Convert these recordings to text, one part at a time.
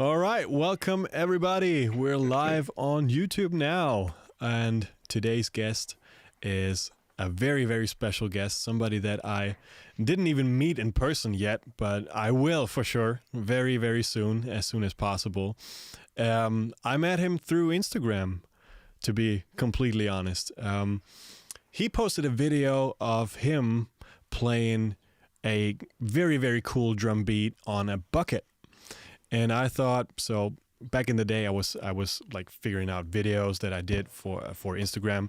All right, welcome everybody. We're live on YouTube now, and today's guest is a very, very special guest, somebody that I didn't even meet in person yet, but I will for sure very, very soon as possible. I met him through Instagram, to be completely honest. He posted a video of him playing a very, very cool drum beat on a bucket. And I thought, so back in the day, I was like figuring out videos that I did for Instagram.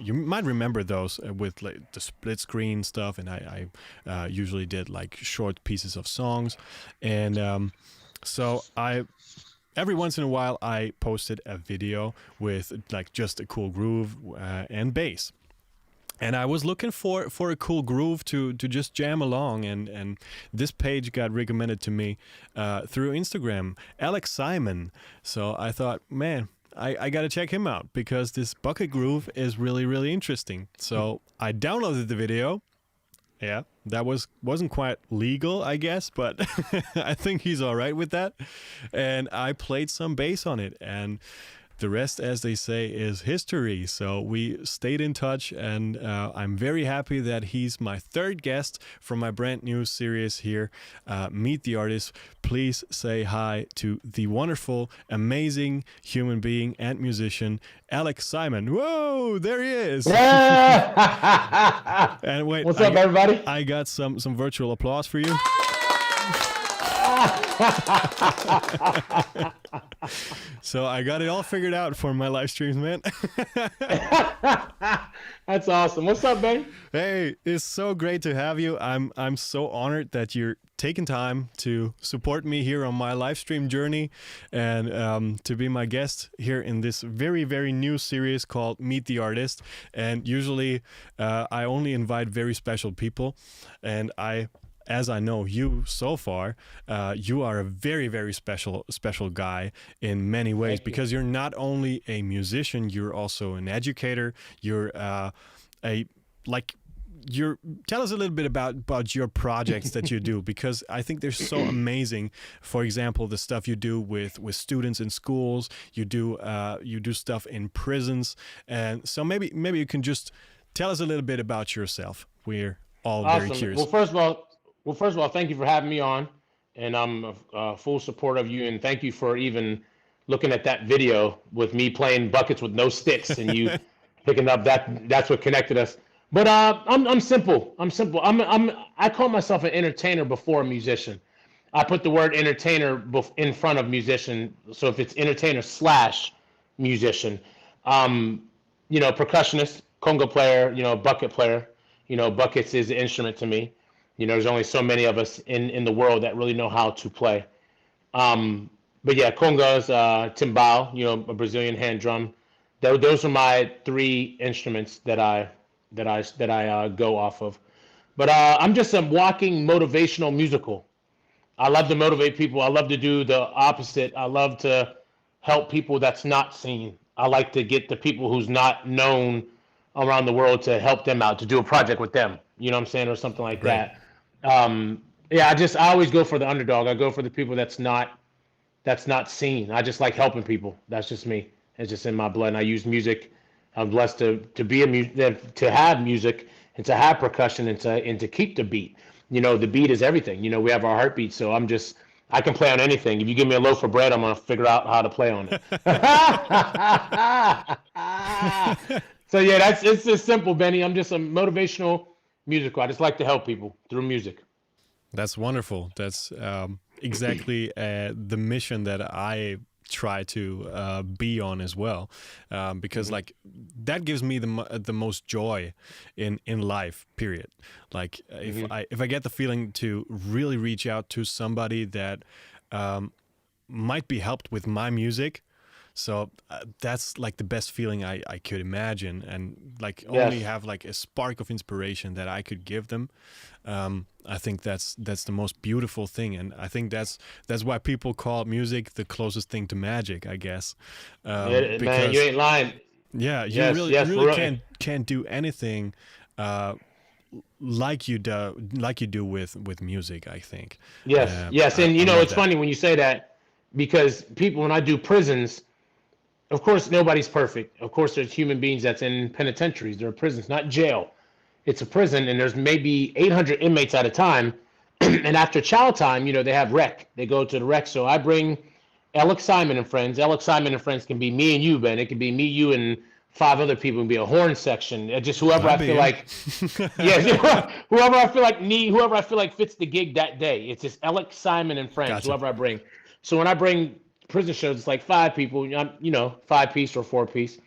You might remember those with like the split screen stuff, and I usually did like short pieces of songs, and so I every once in a while I posted a video with like just a cool groove and bass. And I was looking for a cool groove to just jam along, and this page got recommended to me through Instagram, ELEC Simon. So I thought, man, I got to check him out because this bucket groove is really, really interesting. So I downloaded the video. Yeah, that wasn't quite legal, I guess, but I think he's all right with that. And I played some bass on it, and the rest, as they say, is history. So we stayed in touch, and I'm very happy that he's my third guest from my brand new series here, Meet the Artist. Please say hi to the wonderful, amazing human being and musician, ELEC Simon. Whoa, there he is. Yeah. And wait, what's up, everybody? I got some virtual applause for you. So I got it all figured out for my live streams, man. That's awesome. What's up, Benny? Hey, it's so great to have you. I'm so honored that you're taking time to support me here on my live stream journey, and to be my guest here in this very, very new series called Meet the Artist. And usually I only invite very special people, and as I know you so far, you are a very, very special guy in many ways, because you're not only a musician, you're also an educator. You're tell us a little bit about your projects that you do, because I think they're so amazing. For example, the stuff you do with students in schools, you do stuff in prisons, and so maybe you can just tell us a little bit about yourself. We're all Awesome. very curious. Well, first of all, thank you for having me on, and I'm full support of you. And thank you for even looking at that video with me playing buckets with no sticks, and you picking up that's what connected us. But I'm simple. I call myself an entertainer before a musician. I put the word entertainer in front of musician. So if it's entertainer / musician, percussionist, conga player, bucket player. Buckets is the instrument to me. There's only so many of us in the world that really know how to play. But yeah, congas, timbal, a Brazilian hand drum. Those are my three instruments that I go off of. But I'm just a walking motivational musical. I love to motivate people. I love to do the opposite. I love to help people that's not seen. I like to get the people who's not known around the world to help them out, to do a project with them. You know what I'm saying? Or something like that. I always go for the underdog. I go for the people that's not seen. I just like helping people. That's just me. It's just in my blood. And I use music. I'm blessed to have music and to have percussion and to keep the beat. The beat is everything. We have our heartbeat. So I can play on anything. If you give me a loaf of bread, I'm gonna figure out how to play on it. So yeah, it's just simple, Benny. I'm just a motivational musical. I just like to help people through music. That's wonderful. That's exactly the mission that I try to be on as well, because like that gives me the most joy in life. Period. Like if I get the feeling to really reach out to somebody that might be helped with my music. So that's like the best feeling I could imagine, and like only have like a spark of inspiration that I could give them. I think that's the most beautiful thing, and I think that's why people call music the closest thing to magic, I guess. Man, you ain't lying. Yeah, you really can't do anything like you do with music, I think. Yes, and it's funny when you say that. because people, when I do prisons, of course nobody's perfect. Of course, there's human beings that's in penitentiaries. They're prisons, not jail. It's a prison, and there's maybe 800 inmates at a time. And after chow time, they have rec. They go to the rec. So I bring ELEC Simon and friends. ELEC Simon and friends can be me and you, Ben. It can be me, you, and 5 other people. It can be a horn section. Just whoever I feel like. Yeah, whoever I feel like fits the gig that day. It's just ELEC Simon and friends. Gotcha. Whoever I bring. So when I bring prison shows, it's like 5 people. 5-piece or 4-piece.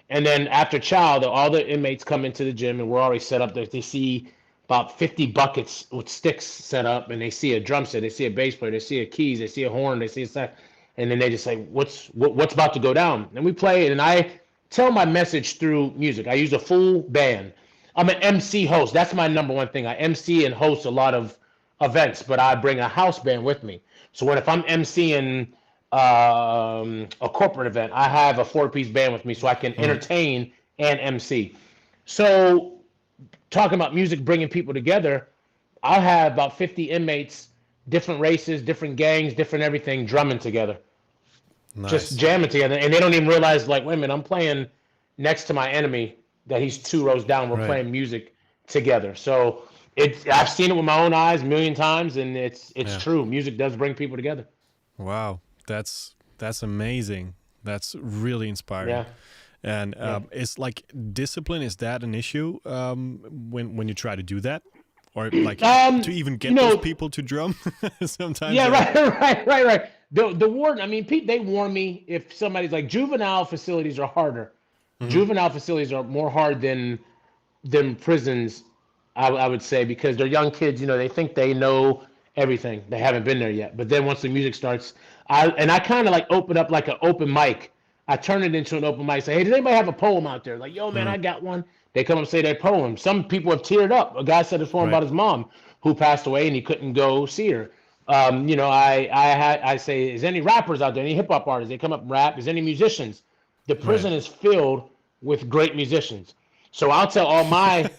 And then after chow, all the inmates come into the gym, and we're already set up. They see about 50 buckets with sticks set up, and they see a drum set, they see a bass player, they see a keys, they see a horn, they see a sax, and then they just say, what's about to go down? And we play it, and I tell my message through music. I use a full band. I'm an MC host. That's my number one thing. I MC and host a lot of events, but I bring a house band with me. So if I'm MCing a corporate event, I have a 4-piece band with me so I can entertain and MC. So talking about music bringing people together, I'll have about 50 inmates, different races, different gangs, different everything, drumming together. Nice. Just jamming together. And they don't even realize, like, wait a minute, I'm playing next to my enemy that he's 2 rows down. We're playing music together. So I've seen it with my own eyes a million times, and it's true. Music does bring people together. Wow, that's amazing. That's really inspiring. Yeah. And it's like discipline. Is that an issue when you try to do that, or like to even get those people to drum? Sometimes. Yeah, right. The warden. I mean, Pete, they warn me if somebody's like, juvenile facilities are harder. Mm-hmm. Juvenile facilities are more hard than prisons. I would say, because they're young kids. They think they know everything. They haven't been there yet. But then once the music starts, I kind of like open up like an open mic. I turn it into an open mic. Say, hey, does anybody have a poem out there? Like, yo, man, I got one. They come up and say their poem. Some people have teared up. A guy said a poem about his mom who passed away and he couldn't go see her. I say, is any rappers out there? Any hip hop artists? They come up and rap. Is any musicians? The prison is filled with great musicians. So I'll tell all my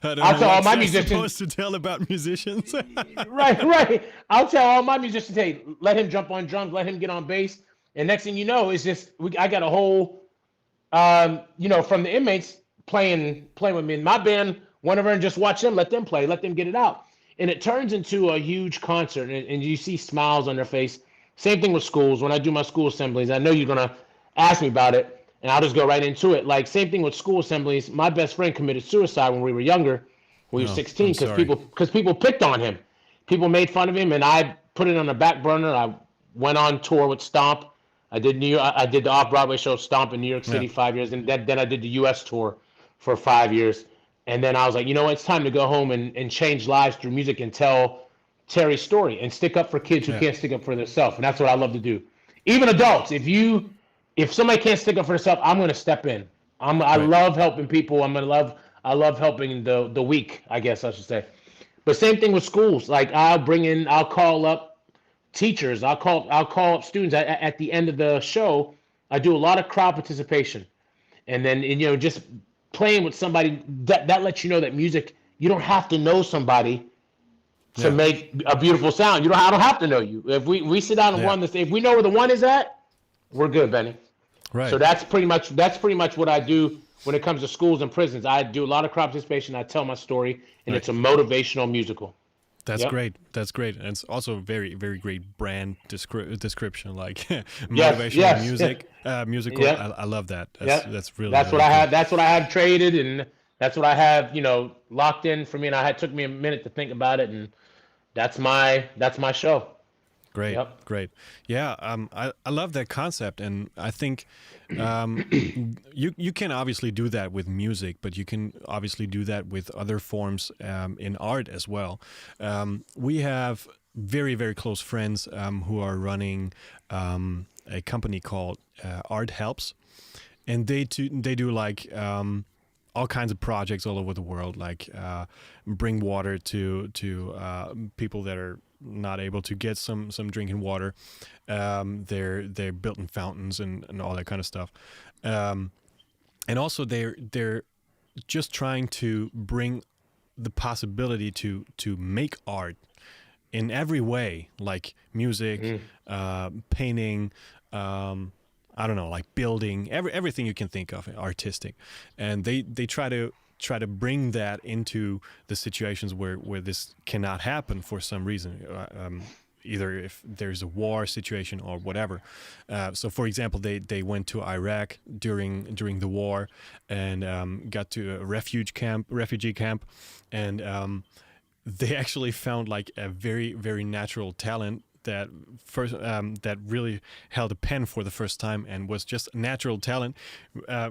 musicians. Supposed to tell about musicians. right. I'll tell all my musicians, hey, let him jump on drums, let him get on bass. And next thing you know, it's just I got a whole, from the inmates playing with me. And my band went over and just watch them, let them play, let them get it out. And it turns into a huge concert, and you see smiles on their face. Same thing with schools. When I do my school assemblies, I know you're going to ask me about it, and I'll just go right into it. Like, same thing with school assemblies. My best friend committed suicide when we were younger, when we were 16, because people picked on him. People made fun of him, and I put it on the back burner. I went on tour with Stomp. I did the off-Broadway show Stomp in New York City 5 years, and then I did the U.S. tour for 5 years. And then I was like, it's time to go home and change lives through music and tell Terry's story and stick up for kids who can't stick up for themselves. And that's what I love to do. Even adults, if somebody can't stick up for themselves, I'm going to step in. I love helping people. I love helping the weak, I guess I should say. But same thing with schools. Like, I'll call up teachers. I'll call up students at the end of the show. I do a lot of crowd participation, and then just playing with somebody that lets you know that music, you don't have to know somebody to make a beautiful sound. I don't have to know you. If we sit down and one, if we know where the one is at, we're good, Benny. Right. So that's pretty much what I do when it comes to schools and prisons. I do a lot of crowd participation. I tell my story, and it's a motivational musical. That's great. That's great. And it's also a very, very great brand description, like motivational musical. Yeah. I love that. That's really. That's really what I cool. have. That's what I have traded, and that's what I have, locked in for me. And it took me a minute to think about it, and that's my show. Great, great. Yeah, I love that concept, and I think you can obviously do that with music, but you can obviously do that with other forms in art as well. We have very, very close friends who are running a company called Art Helps, and they do like all kinds of projects all over the world, like bring water to people that are not able to get some drinking water. They're building fountains and all that kind of stuff. And also they're just trying to bring the possibility to make art in every way, like music, painting, I don't know, like building, everything you can think of, artistic, and they try to bring that into the situations where this cannot happen for some reason. Either if there's a war situation or whatever. So, for example, they went to Iraq during the war and got to a refugee camp, and they actually found like a very, very natural talent that that really held a pen for the first time and was just natural talent,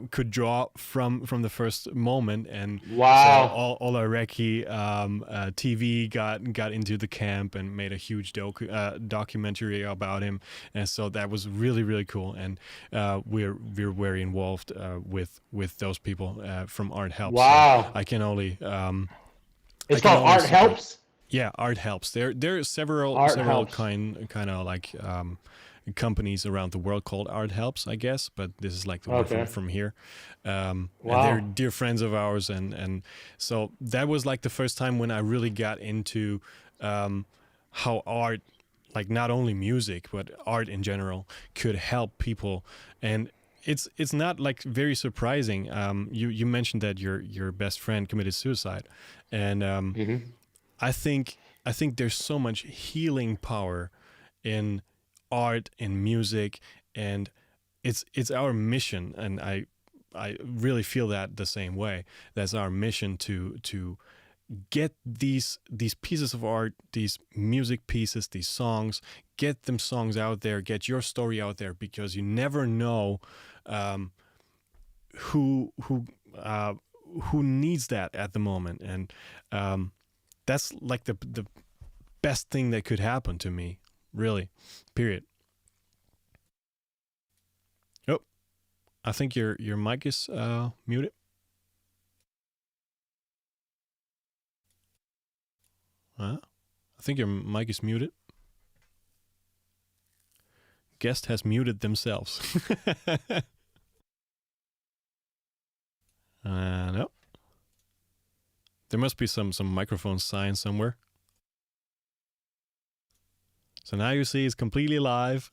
could draw from the first moment. And Wow. so all Iraqi TV got into the camp and made a huge documentary about him, and so that was really, really cool. And we're very involved with those people from Art Helps. Wow. So I can only it's called Art Helps. Yeah, Art Helps. There are several kind of like companies around the world called Art Helps, I guess, but this is like the one from here. And they're dear friends of ours, and so that was like the first time when I really got into how art, like not only music but art in general, could help people. And it's not like very surprising. You mentioned that your best friend committed suicide, and I think there's so much healing power in art and music, and it's our mission, and I really feel that the same way. That's our mission to get these pieces of art, these music pieces, these songs, get them songs out there, get your story out there, because you never know who needs that at the moment, and that's like the best thing that could happen to me, really, period. Oh, I think your mic is muted. I think your mic is muted. Guest has muted themselves. No. There must be some microphone sign somewhere. So now you see it's completely live.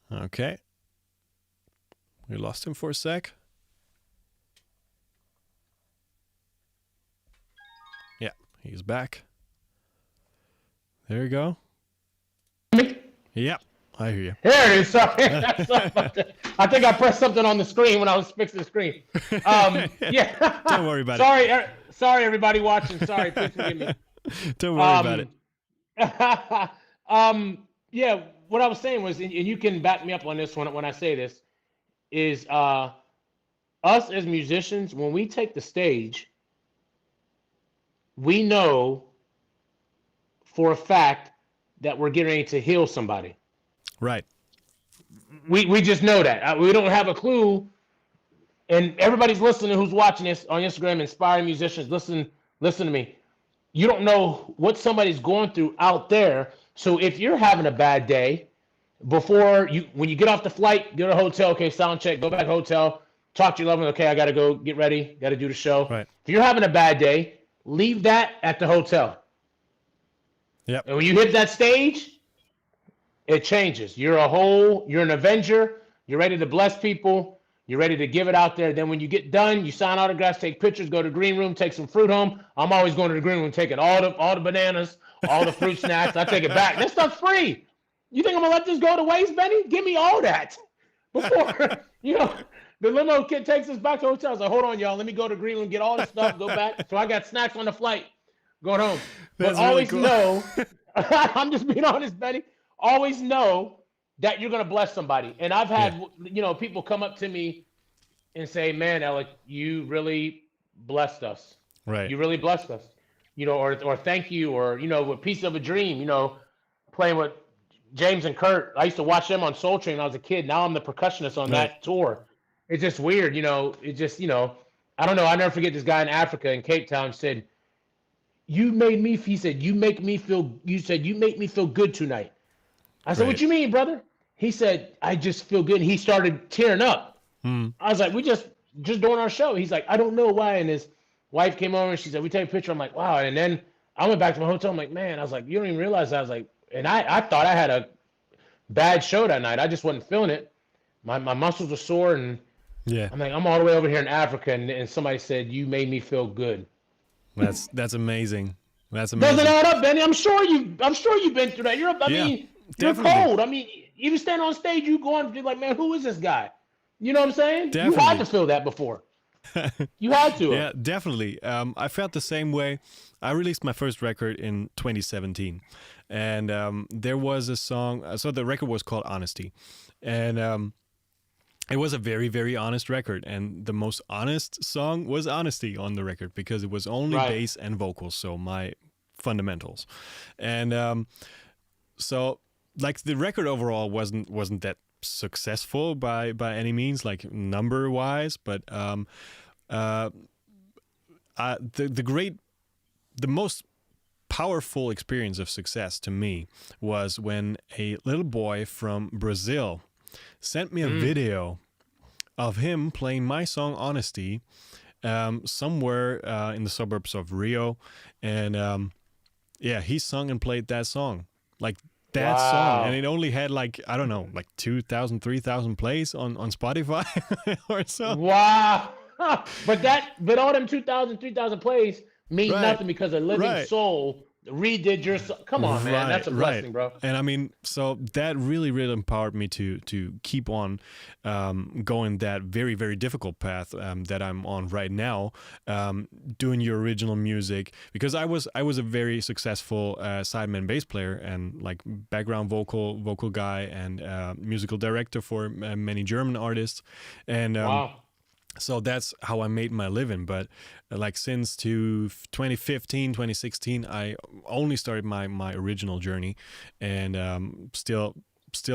Okay. We lost him for a sec. Yeah, he's back. There you go. Yep, I hear you. There it is. Sorry. I think I pressed something on the screen when I was fixing the screen. Yeah. Don't worry about it. Sorry, everybody watching. Sorry, please forgive me. Don't worry about it. Yeah, what I was saying was, and you can back me up on this when I say this, is us as musicians, when we take the stage, we know for a fact that we're getting ready to heal somebody. Right. We just know that. We don't have a clue. And everybody's listening who's watching this on Instagram, inspiring musicians, listen to me. You don't know what somebody's going through out there. So if you're having a bad day, when you get off the flight, go to a hotel, okay, sound check, go back to hotel, talk to your loved one, okay, I got to go get ready, got to do the show. Right. If you're having a bad day, leave that at the hotel. Yep. And when you hit that stage, it changes. You're an avenger. You're ready to bless people. You're ready to give it out there. Then when you get done, you sign autographs, take pictures, go to the green room, take some fruit home. I'm always going to the green room, taking all the bananas, all the fruit snacks. I take it back. That stuff's free. You think I'm going to let this go to waste, Benny? Give me all that. Before, the limo kid takes us back to hotels. Like, hold on, y'all. Let me go to the green room, get all this stuff, go back. So I got snacks on the flight, going home. That's but always really cool. know, I'm just being honest, Benny. Always know that you're going to bless somebody. And I've had, people come up to me and say, man, Alec, you really blessed us. Right. You really blessed us, or thank you, or, a piece of a dream, playing with James and Kurt. I used to watch them on Soul Train when I was a kid. Now I'm the percussionist on that tour. It's just weird, I don't know. I never forget this guy in Africa, in Cape Town, said, you made me. He said, you make me feel. You said you make me feel good tonight. I said, what Right. you mean, brother? He said, I just feel good. And he started tearing up. Mm. I was like, we just doing our show. He's like, I don't know why. And his wife came over and she said, we take a picture. I'm like, wow. And then I went back to my hotel. I'm like, man, I was like, you don't even realize that. I was like, and I thought I had a bad show that night. I just wasn't feeling it. My muscles were sore. And Yeah. I'm like, I'm all the way over here in Africa. And somebody said, you made me feel good. That's amazing. That's Doesn't amazing. add up, Benny. I'm sure you've been through that. I Yeah. mean, you're Definitely. cold. I mean, even stand on stage, you going, you're like, man, who is this guy? You know what I'm saying? You had Definitely. to feel that before. You had to. Yeah, definitely. I felt the same way. I released my first record in 2017, and there was a song. So the record was called Honesty, and it was a very, very honest record. And the most honest song was Honesty on the record because it was only Right. bass and vocals, so my fundamentals. And so, like, the record overall wasn't that successful by any means, like number wise, but uh, the most powerful experience of success to me was when a little boy from Brazil sent me a video of him playing my song Honesty somewhere in the suburbs of Rio. And yeah, he sung and played that song. Like that song. And Wow. it only had like, I don't know, like 2,000, 3,000 plays on Spotify or so. Wow. But all them 2,000, 3,000 plays mean Right. nothing because a living Right. soul redid your song. Come on, man. That's a blessing, bro. And I mean, so that really, really empowered me to keep on going that very, very difficult path that I'm on right now, doing your original music, because I was a very successful sideman bass player and like background vocal guy and musical director for many German artists, and Wow. so that's how I made my living. But like since 2015, 2016, I only started my original journey, and still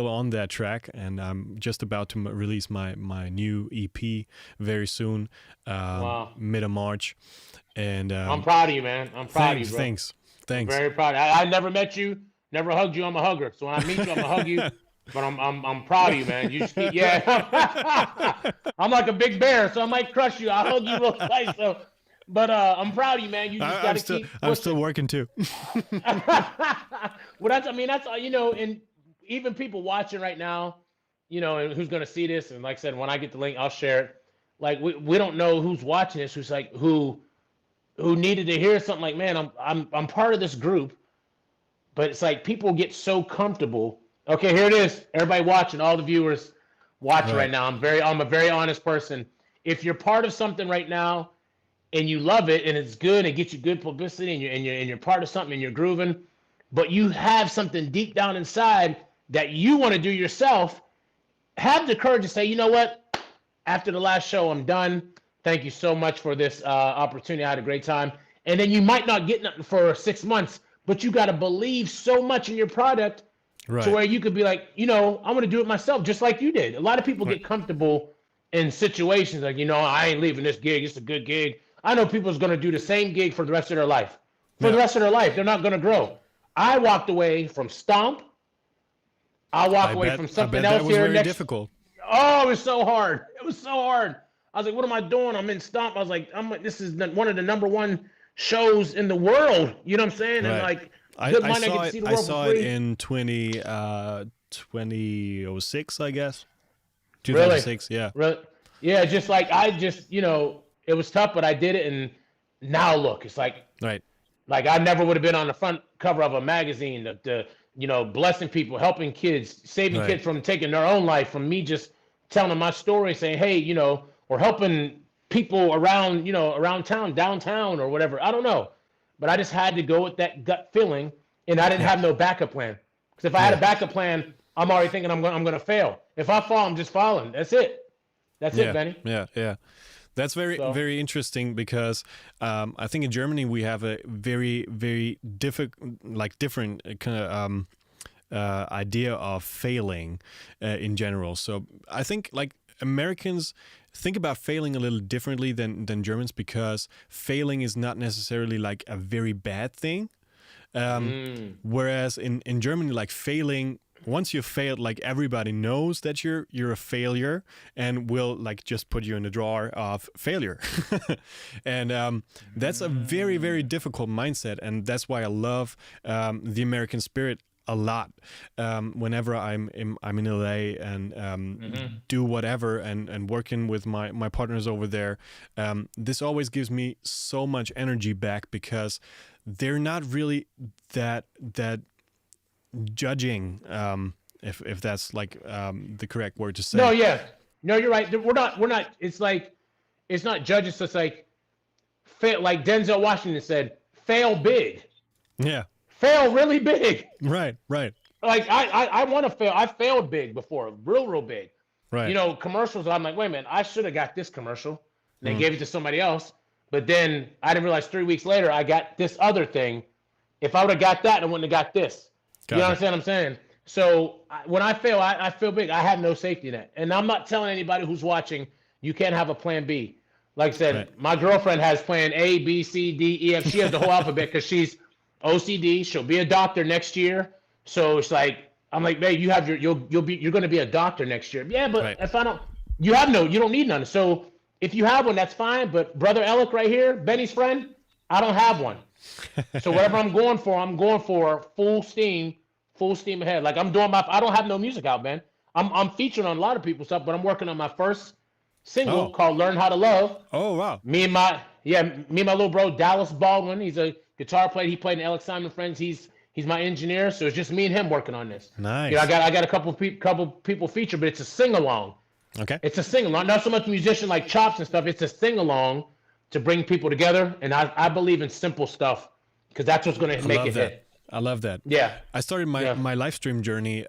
on that track. And I'm just about to release my new EP very soon, Wow. mid of March. And I'm proud of you, man. I'm proud of you, bro. I'm thanks. very proud. I never met you, never hugged you. I'm a hugger. So when I meet you, I'm gonna hug you. But I'm proud of you, man. You just keep, yeah. I'm like a big bear, so I might crush you. I'll hug you real tight. So, but I'm proud of you, man. You just I'm gotta still keep I'm still pushing. working too. Well, that's I mean that's and even people watching right now, and who's gonna see this, and like I said, when I get the link, I'll share it. Like we don't know who's watching this, who's like who needed to hear something like, man, I'm part of this group, but it's like people get so comfortable. Okay, here it is. Everybody watching, all the viewers watching right Right. now. I'm a very honest person. If you're part of something right now and you love it and it's good and it gets you good publicity and you're part of something and you're grooving, but you have something deep down inside that you want to do yourself, have the courage to say, you know what? After the last show, I'm done. Thank you so much for this opportunity. I had a great time. And then you might not get nothing for 6 months, but you got to believe so much in your product to Right. where you could be like, I'm going to do it myself, just like you did. A lot of people Right. get comfortable in situations like, I ain't leaving this gig. It's a good gig. I know people's going to do the same gig for the rest of their life. For the Yeah. rest of their life, they're not going to grow. I walked away from Stomp. I walk away from I something bet that else was here very next. difficult. Oh, it was so hard. It was so hard. I was like, what am I doing? I'm in Stomp. I was like, this is one of the number one shows in the world. You know what I'm saying? And Right. like, good I money, I get saw to it. see the I world for saw it free. in 2006, I guess. Really, 2006. Yeah. really, yeah. Just like it was tough, but I did it, and now look, it's Right. like I never would have been on the front cover of a magazine. Blessing people, helping kids, saving Right. kids from taking their own life, from me just telling them my story, saying, hey, or helping people around town, downtown, or whatever. I don't know, but I just had to go with that gut feeling, and I didn't Yeah. have no backup plan. Because if I had a Yeah. backup plan, I'm already thinking I'm gonna fail. If I fall, I'm just falling. That's it. That's it, Yeah. Benny. Yeah. Yeah. That's very, So very interesting because I think in Germany we have a very, very different kind of idea of failing in general. So I think like Americans think about failing a little differently than Germans, because failing is not necessarily like a very bad thing. Whereas in Germany, like failing, once you've failed, like everybody knows that you're a failure and will like just put you in the drawer of failure. And that's a very, very difficult mindset. And that's why I love the American spirit a lot. Whenever I'm in LA and do whatever and working with my partners over there, this always gives me so much energy back, because they're not really that judging, if that's like the correct word to say. No, yeah, no, you're right. We're not. It's like, it's not judges. It's like fail. Like Denzel Washington said, fail big. Yeah. Fail really big. Right. Like I want to fail. I failed big before, real big. Right. You know, commercials. I'm like, wait a minute, I should have got this commercial. And they gave it to somebody else. But then I didn't realize 3 weeks later I got this other thing. If I would have got that, I wouldn't have got this. You understand what I'm saying? So when I fail, I feel big. I have no safety net. And I'm not telling anybody who's watching, you can't have a plan B. Like I said, my girlfriend has plan A, B, C, D, E, F. She has the whole alphabet because she's OCD. She'll be a doctor next year. So it's like, I'm like, babe, you have you're going to be a doctor next year. Yeah, but if I don't, you don't need none. So if you have one, that's fine. But brother ELEC right here, Benny's friend, I don't have one. So whatever I'm going for full steam ahead. Like I don't have no music out, man. I'm featuring on a lot of people's stuff, but I'm working on my first single called Learn How to Love. Oh, wow. Me and my little bro, Dallas Baldwin, he's a guitar player. He played in ELEC Simon Friends. He's my engineer. So it's just me and him working on this. Nice. You know, I got a couple people featured, but it's a sing-along. Okay. It's a sing-along. Not so much musician like chops and stuff. It's a sing-along to bring people together. And I believe in simple stuff, because that's what's going to make it hit. I love that. Yeah. I started my live stream journey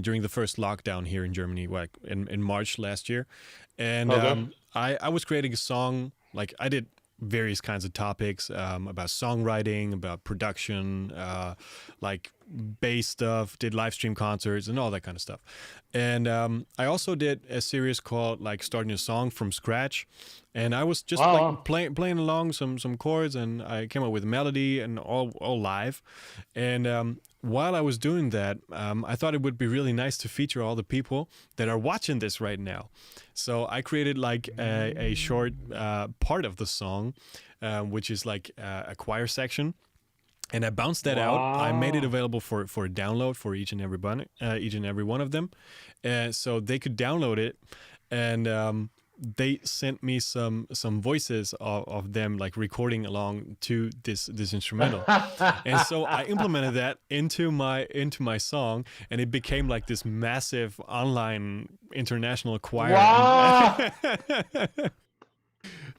during the first lockdown here in Germany, like in March last year. And I was creating a song. Like I did various kinds of topics about songwriting, about production, like bass stuff, did live stream concerts and all that kind of stuff. And I also did a series called like starting a song from scratch. And I was just like playing along some chords, and I came up with a melody and all live. And while I was doing that, I thought it would be really nice to feature all the people that are watching this right now. So I created like a short part of the song, which is like a choir section. And I bounced that out. I made it available for a download for each and every one of them, so they could download it. And they sent me some voices of them like recording along to this instrumental. And so I implemented that into my song, and it became like this massive online international choir. Wow.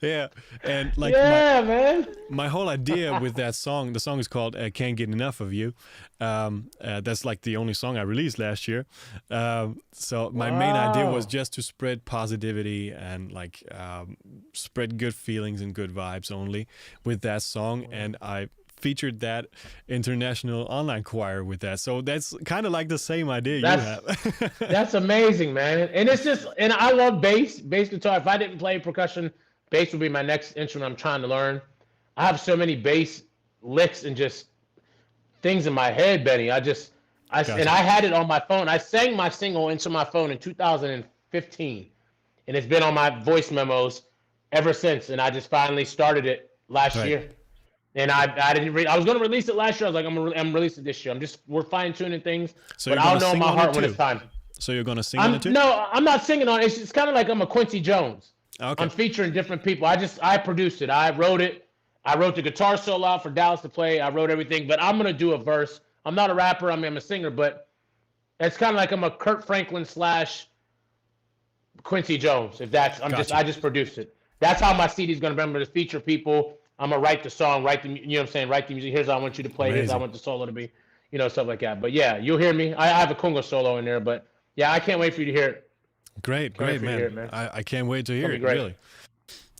Yeah, and like my whole idea with that song, the song is called "Can't Get Enough of You." That's like the only song I released last year. So my main idea was just to spread positivity and like spread good feelings and good vibes only with that song, and I featured that international online choir with that. So that's kind of like the same idea you have. That's amazing, man. And it's just, and I love bass guitar. If I didn't play percussion, bass would be my next instrument I'm trying to learn. I have so many bass licks and just things in my head, Benny. Gotcha. And I had it on my phone. I sang my single into my phone in 2015, and it's been on my voice memos ever since. And I just finally started it last year. And I was going to release it last year. I was like, I'm releasing it this year. We're fine tuning things, but I'll know in my heart when it's time. So you're going to sing on it too? No, I'm not singing on it. It's kind of like I'm a Quincy Jones. Okay. I'm featuring different people. I produced it. I wrote it. I wrote the guitar solo out for Dallas to play. I wrote everything, but I'm going to do a verse. I'm not a rapper. I'm a singer, but it's kind of like I'm a Kurt Franklin / Quincy Jones. I just produced it. That's how my CD is going to be. I'm going to feature people. I'm going to write the song, write the music. Here's how I want you to play. Amazing. Here's how I want the solo to be, stuff like that. But yeah, you'll hear me. I have a conga solo in there, but yeah, I can't wait for you to hear it. Great, man. I can't wait to hear it, really.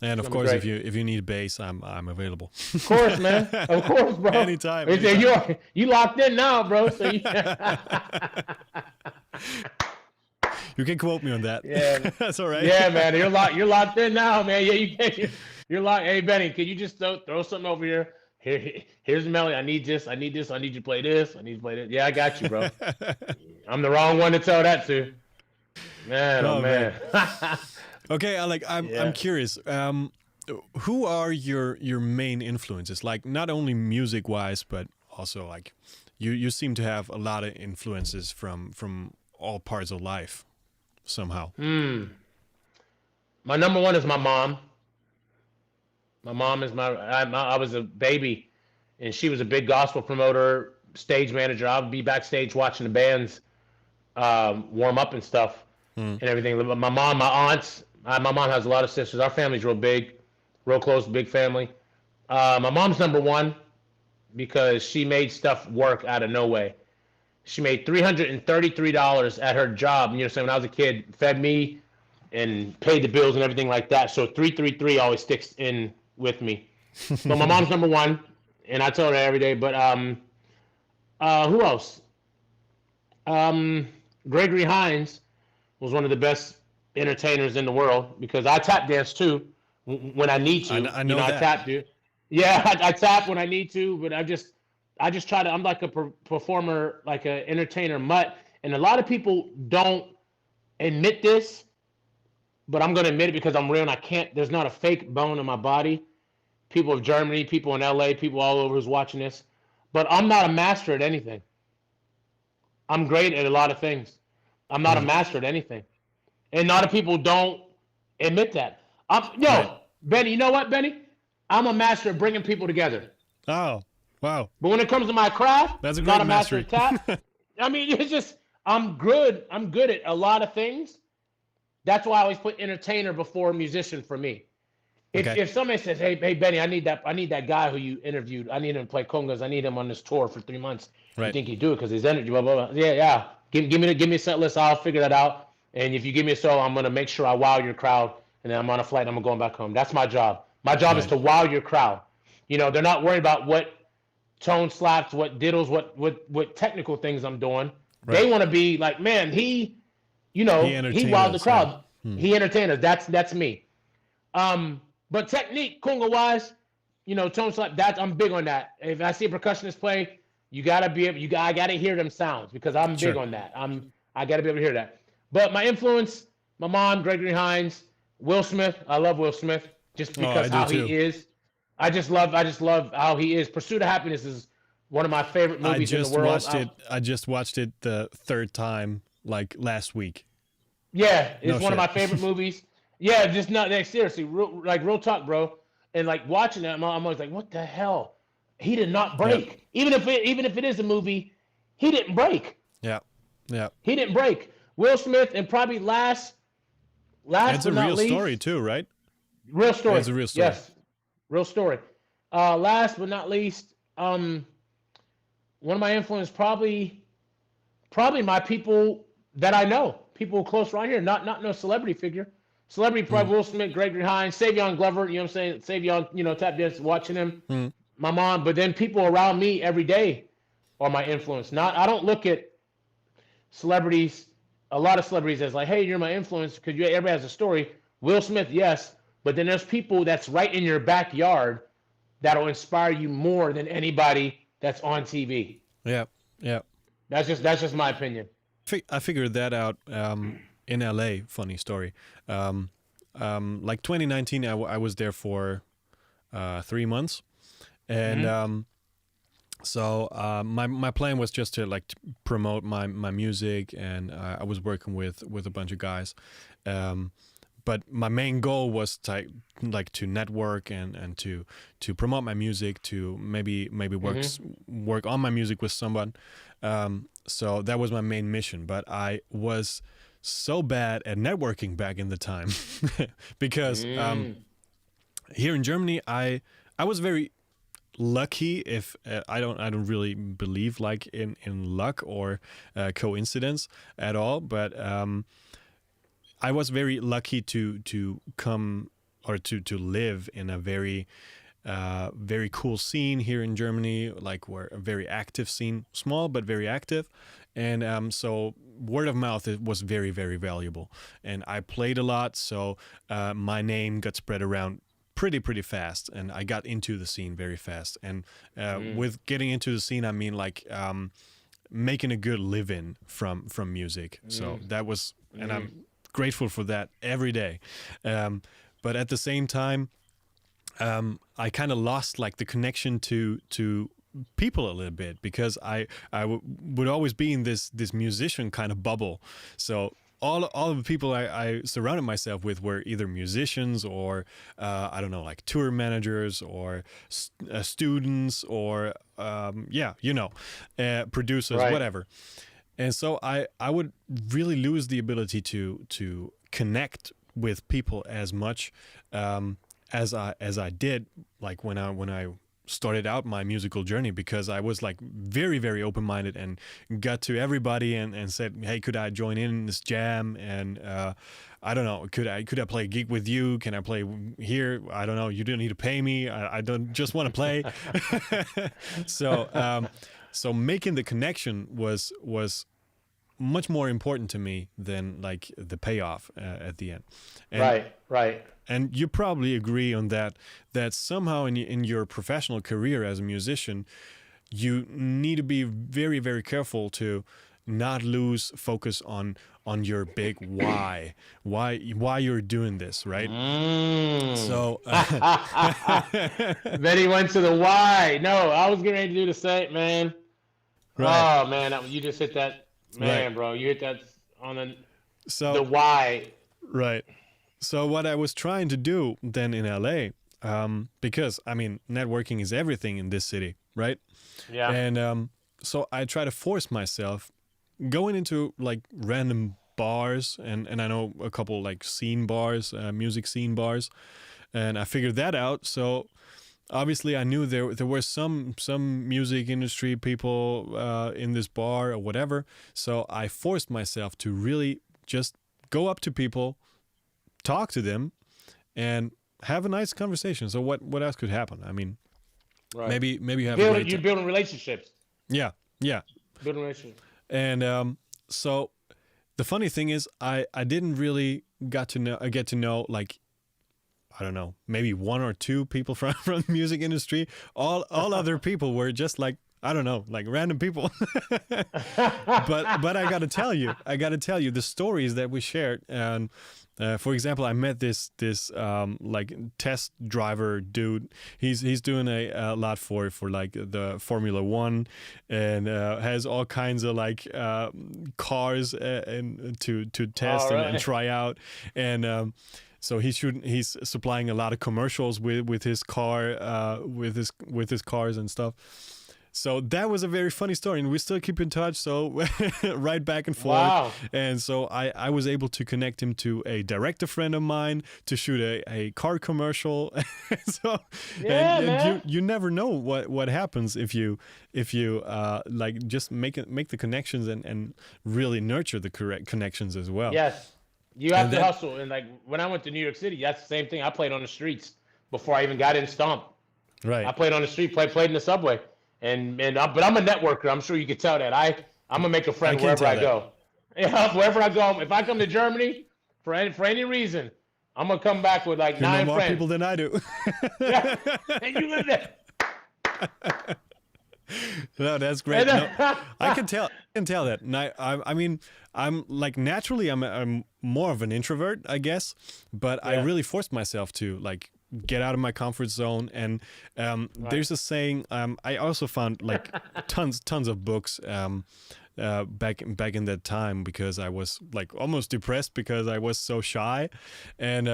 And of course, if you need bass, I'm available. Of course, man. Of course, bro. Anytime. You locked in now, bro. So You can quote me on that. Yeah, That's all right. yeah, man. You're locked in now, man. Yeah, you can. You're locked. Hey, Benny, can you just throw something over here? Here's the melody. I need this. I need this. I need you to play this. I need you to play this. Yeah, I got you, bro. I'm the wrong one to tell that to. Man, oh Oh man. man. Okay, I'm Yeah. curious. Who are your main influences? Like not only music wise, but also like you seem to have a lot of influences from all parts of life somehow. My number one is my mom. My mom is I was a baby, and she was a big gospel promoter, stage manager. I would be backstage watching the bands warm up and stuff and everything. My mom, my aunts. My mom has a lot of sisters. Our family's real big, real close, big family. My mom's number one because she made stuff work out of no way. She made $333 at her job. You know, so when I was a kid, fed me and paid the bills and everything like that. So 333 always sticks in with me. But my mom's number one, and I tell her that every day. But who else? Gregory Hines was one of the best entertainers in the world because I tap dance too when I need to. I know I that. tap, dude. Yeah, I tap when I need to, but I just try to. I'm like a performer, like an entertainer mutt, and a lot of people don't admit this, but I'm gonna admit it because I'm real and I can't. There's not a fake bone in my body. People of Germany, people in LA, people all over who's watching this, but I'm not a master at anything. I'm great at a lot of things. I'm not a master at anything, and a lot of people don't admit that. Right. Benny, you know what, Benny? I'm a master of bringing people together. Oh, wow. But when it comes to my craft, That's a I'm great not a master mastery. of tap. I mean, it's just I'm good. I'm good at a lot of things. That's why I always put entertainer before musician for me. Okay. If somebody says, "Hey Benny, I need that guy who you interviewed. I need him to play congas. I need him on this tour for 3 months." You Right. think he'd do it because his energy, blah blah blah. Yeah, yeah. Give me a set list. I'll figure that out. And if you give me a solo, I'm gonna make sure I wow your crowd. And then I'm on a flight. And I'm going back home. That's my job. My job is Right. to wow your crowd. They're not worried about what tone slaps, what diddles, what technical things I'm doing. Right. They want to be like, man, he He he entertained wowed the us. Yeah. crowd. He entertained us. That's me. But technique, conga wise, tone slap. I'm big on that. If I see a percussionist play, you gotta be able. I gotta hear them sounds because I'm big Sure. on that. I gotta be able to hear that. But my influence, my mom, Gregory Hines, Will Smith. I love Will Smith just Oh, I because do how too. he is. I just love how he is. Pursuit of Happiness is one of my favorite I movies in the just world. watched it. I just watched it the third time, like last week. Yeah, it's No one of my shit. favorite movies. Yeah, just not like seriously, real talk, bro. And like watching it, I'm always like, what the hell? He did not Yeah. break. Even if it is a movie, he didn't break. Yeah. Yeah. He didn't break. Will Smith, and probably last It's a but not real least, story too, right? real story. It's a real story. Yes, real story. Last but not least, one of my influences probably my people that I know, people close around here, not no celebrity figure. Celebrity probably Will Smith, Gregory Hines, Savion Glover, you know what I'm saying? Savion, tap dance, watching him. My mom, but then people around me every day are my influence. I don't look at celebrities, a lot of celebrities as like, hey, you're my influence because everybody has a story. Will Smith, yes, but then there's people that's right in your backyard that'll inspire you more than anybody that's on TV. Yeah. Yeah. That's just my opinion. I figured that out in LA. Funny story. Like 2019, I was there for 3 months, and so my plan was just to like promote my music, and I was working with a bunch of guys. But my main goal was to network and to promote my music, to maybe work on my music with someone. So that was my main mission. But I was so bad at networking back in the time because here in Germany, I was very lucky. If I don't really believe like in luck or coincidence at all, but I was very lucky to come or to live in a very very cool scene here in Germany, like we're a very active scene, small but very active. and so word of mouth was very, very valuable. And I played a lot, so my name got spread around pretty fast, and I got into the scene very fast. And with getting into the scene, I mean like making a good living from music. So that was, and I'm grateful for that every day. But at the same time, I kind of lost like the connection to people a little bit, because I would always be in this musician kind of bubble. So all of the people I surrounded myself with were either musicians or I don't know, like tour managers or students or producers, Right. whatever. And so I would really lose the ability to connect with people as much as I did, like when I started out my musical journey, because I was like very, very open-minded and got to everybody and said, hey, could I join in this jam? And I don't know, could I play a gig with you? Can I play here? I don't know. You don't need to pay me. I don't just want to play. So making the connection was much more important to me than like the payoff at the end. And, Right. And you probably agree on that somehow in your professional career as a musician, you need to be very, very careful to not lose focus on your big why you're doing this, right? So Benny went to the why. No, I was getting ready to do the same, man. Right. Oh man, you just hit that, man, Right. bro. You hit that on the so why. right. So what I was trying to do then in LA, because I mean networking is everything in this city, right? Yeah. And so I try to force myself going into like random bars, and I know a couple like scene bars, music scene bars, and I figured that out. So obviously I knew there were some music industry people in this bar or whatever. So I forced myself to really just go up to people, talk to them, and have a nice conversation. So what else could happen? I mean, Right. maybe you have You're building relationships. yeah. Building relationships. And so the funny thing is, I didn't really get to know like, I don't know, maybe one or two people from the music industry. All other people were just like, I don't know, like random people. but I gotta tell you the stories that we shared. And for example, I met this like test driver dude. He's doing a lot for like the Formula One, and has all kinds of like cars and to test and try out. And so he's supplying a lot of commercials with his car, with his cars and stuff. So that was a very funny story, and we still keep in touch. So right back and forth. Wow. And so I was able to connect him to a director friend of mine to shoot a car commercial. So and you never know what happens if you like just make the connections and really nurture the correct connections as well. Yes. You have to hustle. And like when I went to New York City, that's the same thing. I played on the streets before I even got in Stomp. Right. I played on the street, played in the subway. But I'm a networker. I'm sure you could tell that. I'm gonna make a friend wherever I go. Yeah, wherever I go. If I come to Germany for any reason, I'm gonna come back with like 9 more friends. people than I do. Yeah. And you live there. No, that's great. No, I can tell that. And I mean, I'm like naturally, I'm more of an introvert, I guess. But I really forced myself to like get out of my comfort zone. And there's a saying. I also found like tons of books back in that time, because I was like almost depressed because I was so shy, and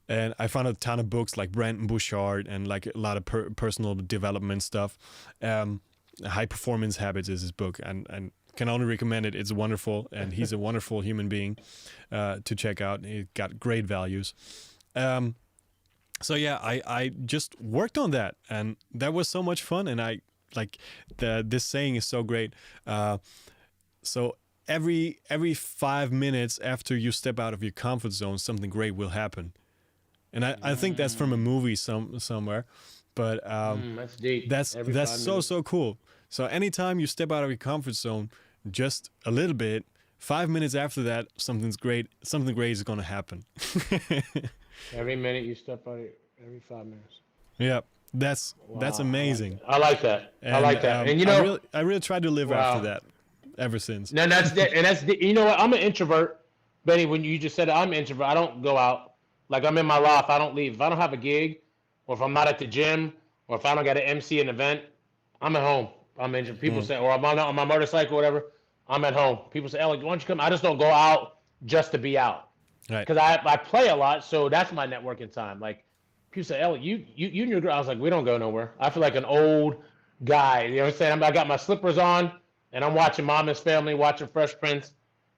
And I found a ton of books like Brandon Bouchard and like a lot of personal development stuff. High Performance Habits is his book, and can only recommend it. It's wonderful, and he's a wonderful human being to check out. He got great values. So yeah, I just worked on that, and that was so much fun. And I like this saying is so great. So every 5 minutes after you step out of your comfort zone, something great will happen. And I think that's from a movie somewhere, but that's deep. that's so cool. So anytime you step out of your comfort zone, just a little bit. 5 minutes after that, something great is going to happen. Every minute you step out, every 5 minutes. Yeah, that's Wow, amazing. I like that. And, I like that. And you know, I really tried to live after wow. that ever since. And you know what? I'm an introvert, Benny. When you just said it, I'm an introvert. I don't go out. Like I'm in my loft. I don't leave. If I don't have a gig, or if I'm not at the gym, or if I don't got to MC an event, I'm at home. I'm in. People say, or I'm on my motorcycle, whatever. I'm at home. People say, Alec, why don't you come? I just don't go out just to be out. Right. Because I play a lot, so that's my networking time. Like people say, Alec, you and your girl. I was like, we don't go nowhere. I feel like an old guy. You know what I'm saying? I got my slippers on, and I'm watching Mama's Family, watching Fresh Prince,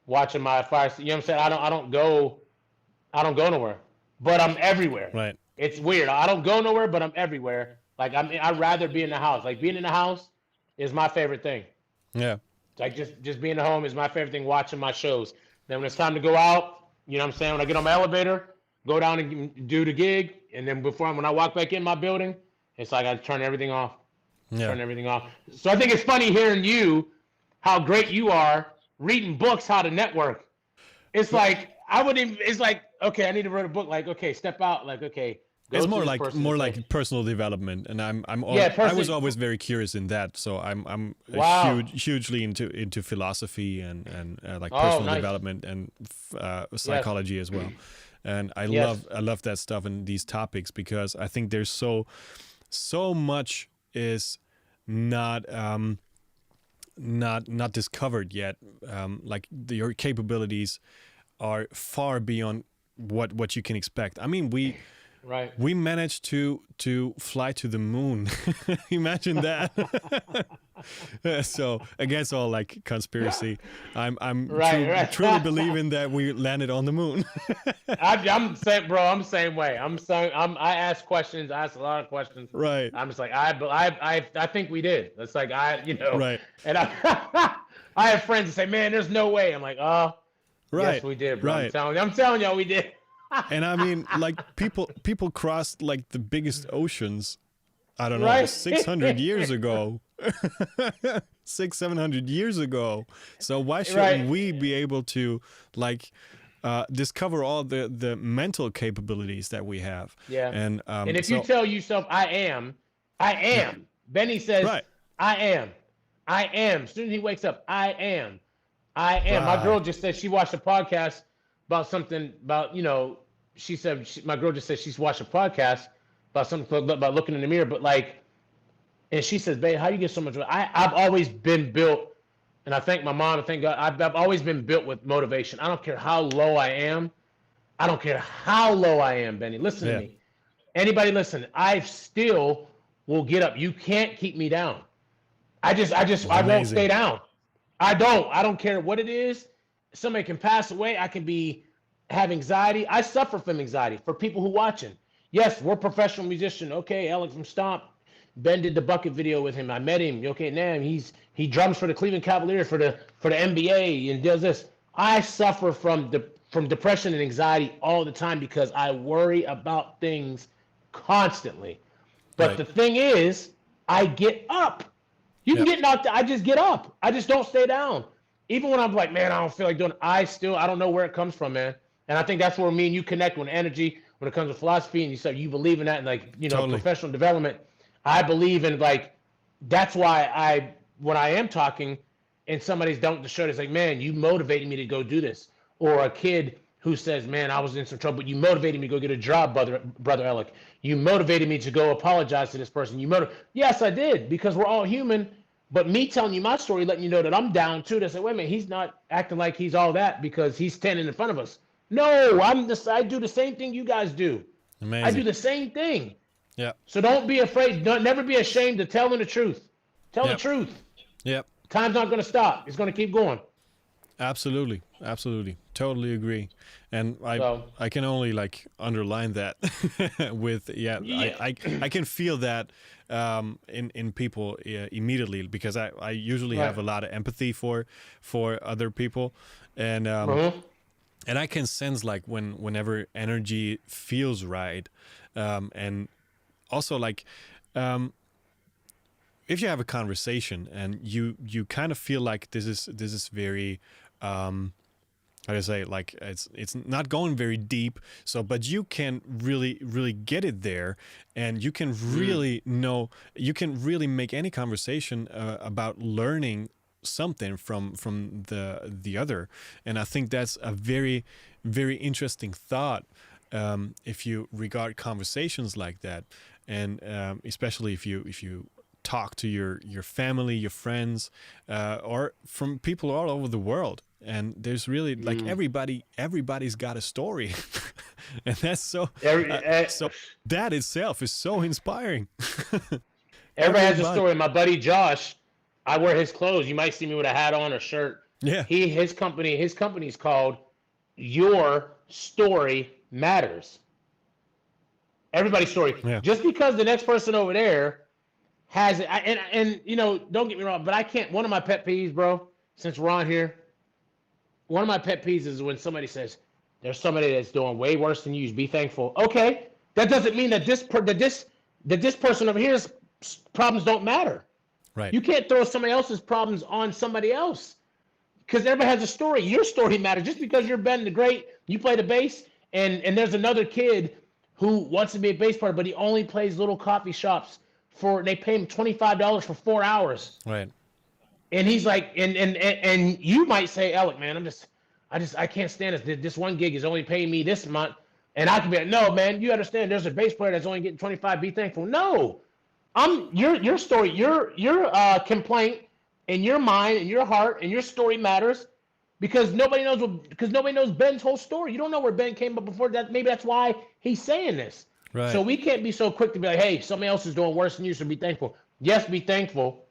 watching my Fire. You know what I'm saying? I don't go nowhere, but I'm everywhere. Right. It's weird. I don't go nowhere, but I'm everywhere. Like I'd rather be in the house. Like being in the house is my favorite thing. Yeah. Like just being at home is my favorite thing. Watching my shows. Then when it's time to go out, you know what I'm saying? When I get on my elevator, go down and do the gig, and then when I walk back in my building, it's like I turn everything off. Yeah. Turn everything off. So I think it's funny hearing you, how great you are reading books how to network. It's like I wouldn't even. It's like okay, I need to read a book. Like okay, step out. Like okay. It's more like personal development, and I was always very curious in that. So I'm hugely into philosophy and like personal development and psychology as well. And I love that stuff and these topics because I think there's so much is not discovered yet. Like your capabilities are far beyond what you can expect. I mean, we managed to fly to the moon. Imagine that. So against all like conspiracy, I'm truly believing that we landed on the moon. I'm saying, bro, I'm the same way. I ask questions. I ask a lot of questions. Right. I'm just like I think we did. It's like Right. And I have friends that say, man, there's no way. I'm like, oh, right. Yes, we did, bro. Right. I'm telling y'all, we did. And I mean, like people crossed like the biggest oceans, I don't know, 600 years ago, 700 years ago. So why shouldn't we be able to like discover all the mental capabilities that we have? Yeah. And if you tell yourself, I am. Yeah. Benny says, I am. As soon as he wakes up, I am. Right. My girl just said she watched a podcast about something about, she said, my girl just said she's watched a podcast about something about looking in the mirror, but like, and she says, babe, how do you get so much? I've always been built, and I thank my mom, I thank God, I've always been built with motivation. I don't care how low I am. I don't care how low I am, Benny. Listen to me. Anybody listen, I still will get up. You can't keep me down. I won't stay down. I don't care what it is. Somebody can pass away. I can have anxiety. I suffer from anxiety. For people who watching, yes, we're professional musician. Okay, Alec from Stomp. Ben did the bucket video with him. I met him. Okay, now he drums for the Cleveland Cavaliers for the NBA and does this. I suffer from depression and anxiety all the time because I worry about things constantly. But the thing is, I get up. You can get knocked out. I just get up. I just don't stay down. Even when I'm like, man, I don't feel like doing it, I don't know where it comes from, man. And I think that's where me and you connect when energy, when it comes to philosophy, and you say you believe in that, and like, totally. Professional development. I believe in like, that's why when I am talking and somebody's dunked the shirt, it's like, man, you motivated me to go do this. Or a kid who says, man, I was in some trouble, but you motivated me to go get a job, brother Alec. You motivated me to go apologize to this person. Yes, I did, because we're all human. But me telling you my story, letting you know that I'm down too. They say, wait a minute, he's not acting like he's all that because he's standing in front of us. No, I do the same thing you guys do. Amazing. I do the same thing. Yeah. So don't be afraid. Never be ashamed of telling the truth. Tell the truth. Yep. Time's not going to stop. It's going to keep going. Absolutely. Totally agree. And I can only like underline that with I can feel that in people immediately because I usually have a lot of empathy for other people and and I can sense like whenever energy feels right and also like if you have a conversation and you kind of feel like this is very how do I say, like it's not going very deep, so but you can really get it there, and you can really you can really make any conversation about learning something from the other. And I think that's a very interesting thought, if you regard conversations like that, and especially if you talk to your family, your friends, or from people all over the world. And there's really like everybody's got a story, and that's so that itself is so inspiring. Everybody has a story. My buddy Josh, I wear his clothes. You might see me with a hat on or shirt. Yeah. His company's called Your Story Matters. Everybody's story. Yeah. Just because the next person over there has it, and you know, don't get me wrong, but I can't. One of my pet peeves, bro, since we're on here, one of my pet peeves is when somebody says there's somebody that's doing way worse than you. Be thankful. Okay, that doesn't mean that this person over here's problems don't matter. Right. You can't throw somebody else's problems on somebody else, because everybody has a story. Your story matters. Just because you're Ben the Great, you play the bass, and there's another kid who wants to be a bass player, but he only plays little coffee shops they pay him $25 for 4 hours. Right. And he's like, and you might say, Alec, man, I can't stand this. This one gig is only paying me this month. And I can be like, no, man, you understand there's a bass player that's only getting 25. Be thankful. No, your story, your complaint and your mind and your heart and your story matters, because nobody knows Ben's whole story. You don't know where Ben came up before that. Maybe that's why he's saying this. Right. So we can't be so quick to be like, hey, somebody else is doing worse than you, so be thankful. Yes, be thankful,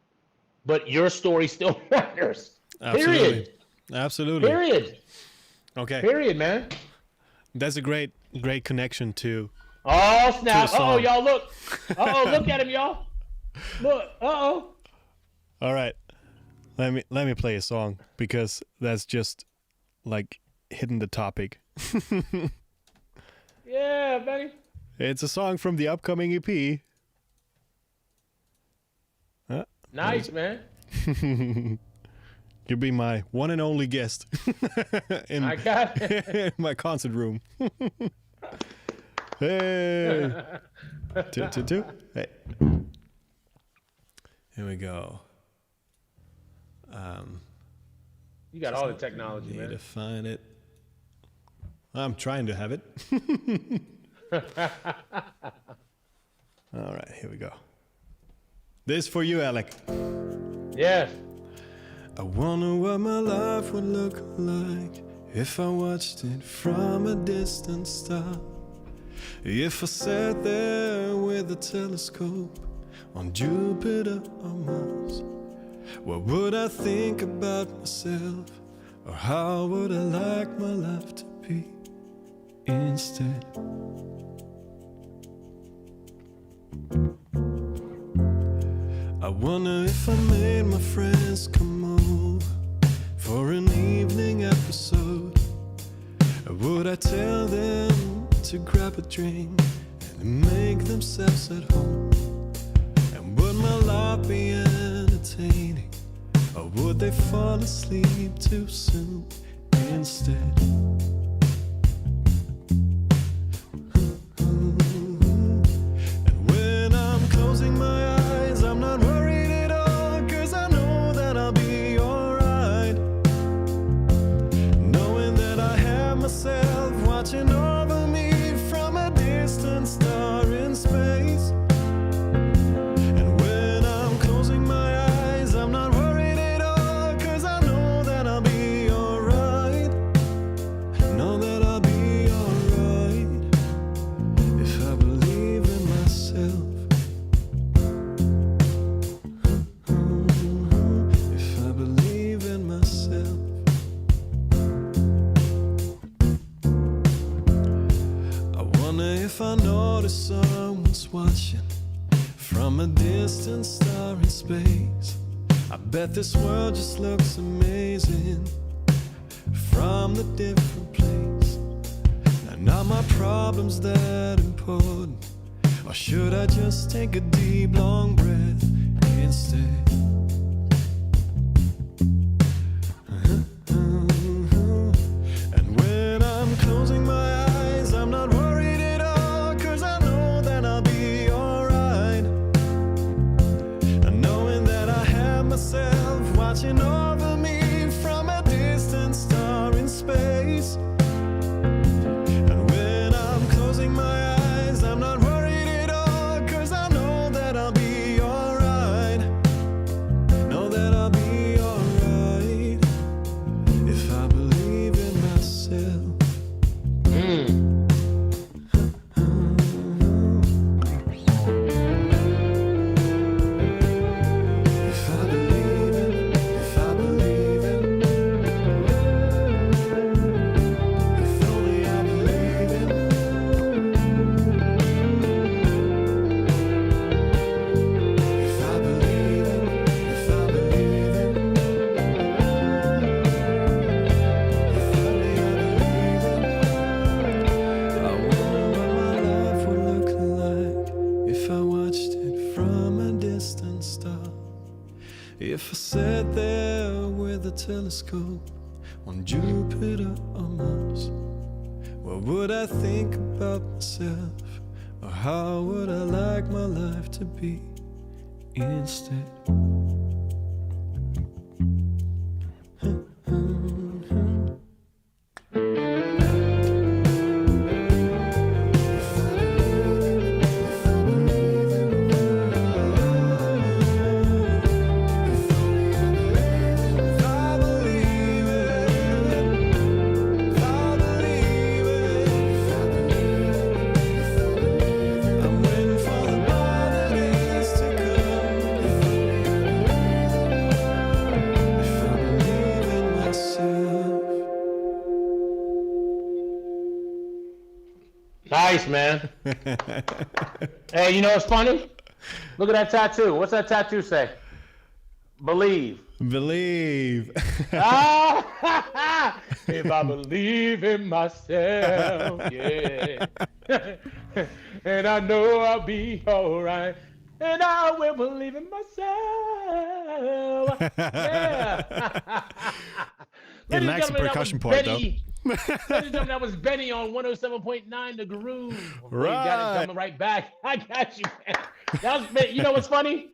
but your story still matters. Absolutely. Period. Absolutely. Period. Okay. Period, man. That's a great connection to. Oh, snap. To Uh-oh, y'all, look. Uh-oh, look at him, y'all. Look. Uh-oh. All right. Let me play a song, because that's just like hitting the topic. Yeah, buddy. It's a song from the upcoming EP. Nice, man. You'll be my one and only guest in, I got it. in my concert room. Hey. Two. Hey. Here we go. You got all the technology, Need man. to find it. I'm trying to have it. All right, here we go. This for you, Alec. Yes. I wonder what my life would look like if I watched it from a distant star. If I sat there with a telescope on Jupiter or Mars, what would I think about myself? Or how would I like my life to be instead? I wonder if I made my friends come over for an evening episode. Would I tell them to grab a drink and make themselves at home? And would my life be entertaining, or would they fall asleep too soon instead? And when I'm closing my eyes, I'm not worried at all, 'cause I know that I'll be alright, knowing that I have myself watching over me from a distant star in space. And when I'm closing my eyes, I'm not worried at all, 'cause I know that I'll be alright. Know that I'll be alright if I believe in myself. If I believe in myself. I wonder if I notice someone's watching from a distant star in space. I bet this world just looks amazing from the different place. And are my problems that important, or should I just take a deep long breath instead. And when I'm closing my eyes, I'm not worried at all, 'cause I know that I'll be alright. And knowing that I have myself watching over me from a distant star in space. And when I'm closing my eyes, I'm not worried at all, 'cause I know that I'll be alright. Know that I'll be alright if I believe in myself. If I believe in, if I believe in, if only I believe in. If I believe in, if I believe in, if only I believe in. I wonder what my life would look like if I watched it from a distant star. If I sat there with a telescope on Jupiter or Mars, what would I think about myself? Or how would I like my life to be instead? I'm waiting for the brighter days to come. If I believe in myself. Nice, man. Hey, you know what's funny? Look at that tattoo. What's that tattoo say? Believe. Believe. Ah, if I believe in myself, yeah. And I know I'll be all right. And I will believe in myself. Yeah. He Ladies and likes the gentlemen, that percussion was part, though. Benny. Ladies and gentlemen, that was Benny on 107.9 The Groove. Before you got Right. it coming right back. I got you, man. That was, you know what's funny?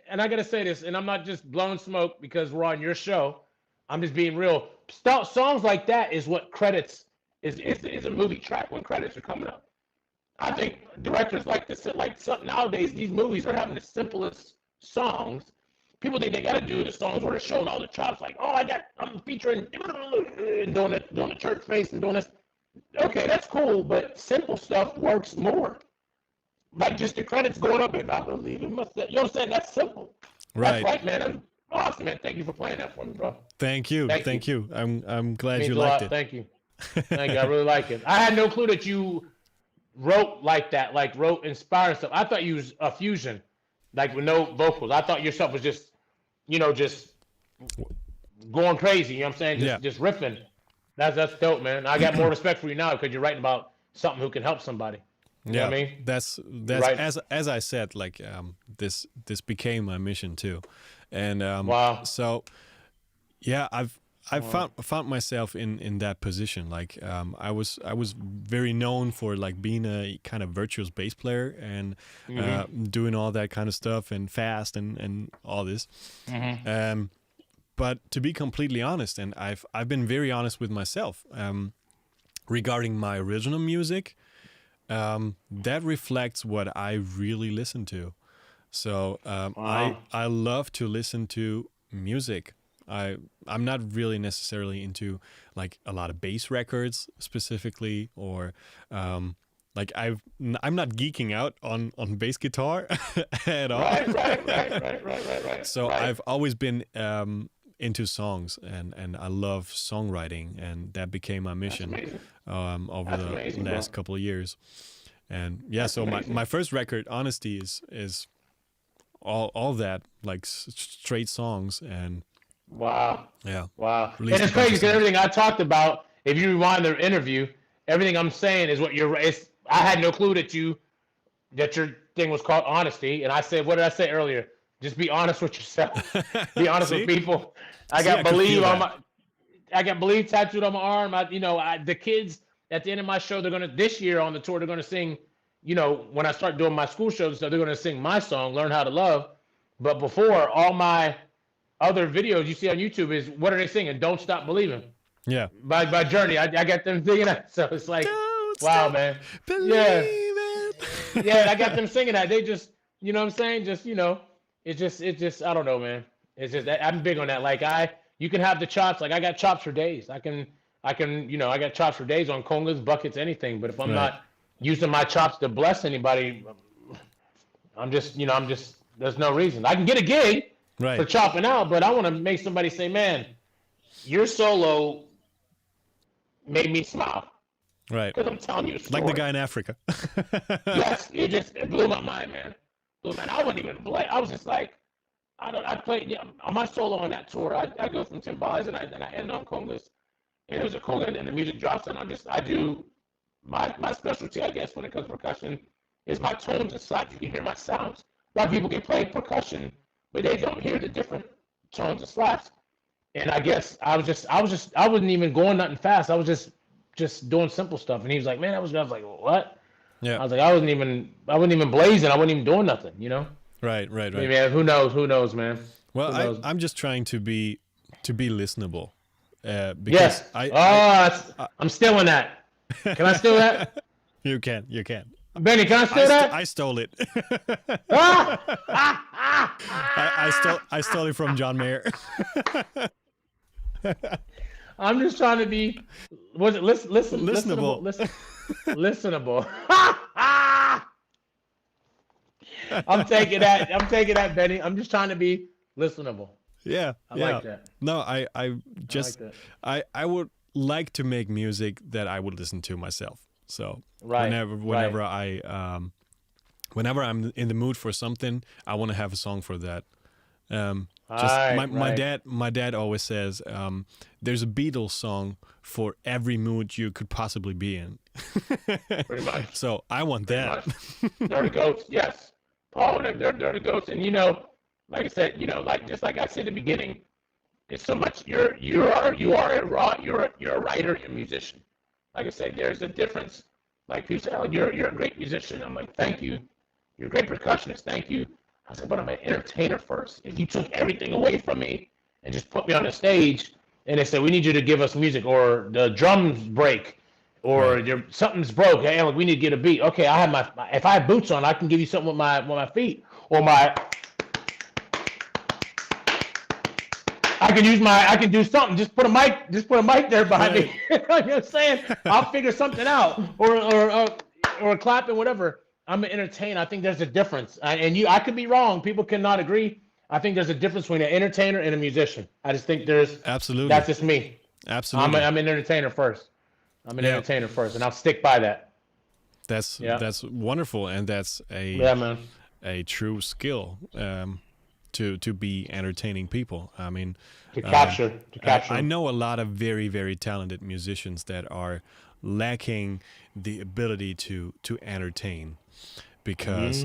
And I gotta say this, and I'm not just blowing smoke because we're on your show. I'm just being real. Songs like that is what credits is a movie track when credits are coming up. I think directors like this, like something nowadays. These movies are having the simplest songs. People think they gotta do the songs where they're showing all the chops, like, oh, I'm featuring and doing the church face and doing this. Okay, that's cool, but simple stuff works more. Like just the credits going up, and I believe in myself. You know what I'm saying? That's simple. Right. That's right, man. That's awesome, man. Thank you for playing that for me, bro. Thank you. Thank Thank you. I'm glad Means you a lot. liked it. Thank you. Thank you. I really like it. I had no clue that you wrote like that, like wrote inspired stuff. I thought you was a fusion, like with no vocals. I thought your stuff was just, just going crazy. You know what I'm saying? Just riffing. That's dope, man. I got more respect for you now because you're writing about something who can help somebody. You know what I mean? That's Right. as I said, like this became my mission too, and Wow. So yeah, I've found myself in that position. Like I was very known for like being a kind of virtuous bass player and doing all that kind of stuff and fast and all this. But to be completely honest, and I've been very honest with myself regarding my original music. That reflects what I really listen to. So I love to listen to music. I'm not really necessarily into like a lot of bass records specifically, or like I'm not geeking out on bass guitar at all. Right. So I've always been into songs, and I love songwriting, and that became my mission over the last couple of years. And yeah, so my first record, Honesty, is all that, like straight songs. And wow. Yeah. Wow. And Released it's a bunch crazy of because everything I talked about, if you rewind the interview, everything I'm saying is what you're. I had no clue that your thing was called Honesty, and I said, what did I say earlier? Just be honest with yourself. Be honest with people. I See, I got could feel believe on that. I got believe tattooed on my arm. The kids at the end of my show, they're gonna this year on the tour, they're gonna sing. When I start doing my school shows and stuff, they're gonna sing my song, "Learn How to Love." But before, all my other videos you see on YouTube is what are they singing? "Don't Stop Believing" Yeah. by Journey. I got them singing that, so it's like, Don't wow, stop man. Yeah, believing. yeah. I got them singing that. They just, what I'm saying? Just, it's just. I don't know, man. It's just I'm big on that. Like you can have the chops. Like I got chops for days. I can. I got chops for days on congas, buckets, anything. But if I'm Right. not using my chops to bless anybody, I'm just. There's no reason. I can get a gig for Right. chopping out, but I want to make somebody say, "Man, your solo made me smile." Right. Because I'm telling you a story. Like the guy in Africa. Yes, it blew my mind, man. I wasn't even play. I was just like, I played on my solo on that tour. I go from timbales and I end on congas. And it was a conga and the music drops and I do my specialty, I guess, when it comes to percussion is my tones and slaps. You can hear my sounds. A lot of people can play percussion, but they don't hear the different tones and slaps. And I guess I wasn't even going nothing fast. I was just doing simple stuff. And he was like, "Man, I was like, what?" Yeah. I was like, I wasn't even blazing. I wasn't even doing nothing, Right. Man, who knows, man? Well, Who knows? I'm just trying to be listenable. Because Yes. I'm stealing that. Can I steal that? You can. Benny, can I steal that? I stole it. Ah! I stole it from John Mayer. I'm just trying to be. Was it Listenable. Listenable. I'm taking that, Benny. I'm just trying to be listenable. Yeah. I like that. No, I just like that. I would like to make music that I would listen to myself. So Right, whenever I'm in the mood for something, I want to have a song for that. My dad always says there's a Beatles song for every mood you could possibly be in. Pretty much. So I want that. Dirty Goats, yes. Paul and them Dirty Goats, and like I said, like just like I said in the beginning, it's so much. You're a writer, you're a musician. Like I said, there's a difference. Like people say, "Oh, you're a great musician." I'm like, "Thank you. You're a great percussionist. Thank you." I said, "But I'm an entertainer first. If you took everything away from me and just put me on the stage, and they said we need you to give us music, or the drums break, or something's broke, hey, like we need to get a beat. Okay, I have if I have boots on, I can give you something with my feet, or I can do something. Just put a mic there behind me. You know what I'm saying? I'll figure something out, or clapping, whatever. I'm an entertainer. I think there's a difference, I could be wrong. People cannot agree. I think there's a difference between an entertainer and a musician. I just think there's Absolutely. That's just me. Absolutely. I'm an entertainer first. Entertainer first, and I'll stick by that. That's wonderful, and that's man. a true skill to be entertaining people. I mean, To capture. I know a lot of very, very talented musicians that are lacking the ability to entertain because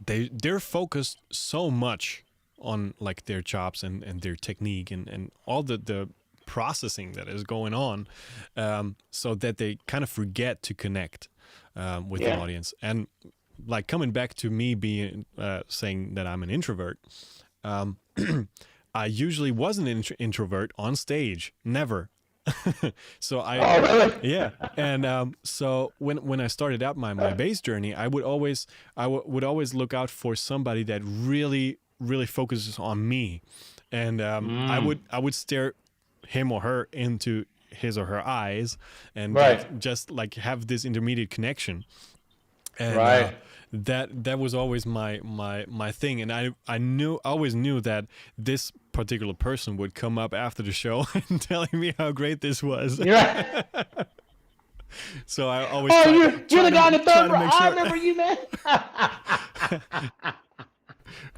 they're focused so much on like their chops and their technique and all the processing that is going on, so that they kind of forget to connect with the audience. And like coming back to me being saying that I'm an introvert, I usually was an introvert on stage, never. So and so when I started out my bass journey, I would always look out for somebody that really focuses on me, and I would stare him or her into his or her eyes and just like have this intermediate connection, and that was always my thing, and I always knew that this particular person would come up after the show and telling me how great this was. Yeah. So I always you're the guy in the third row. I remember you, man.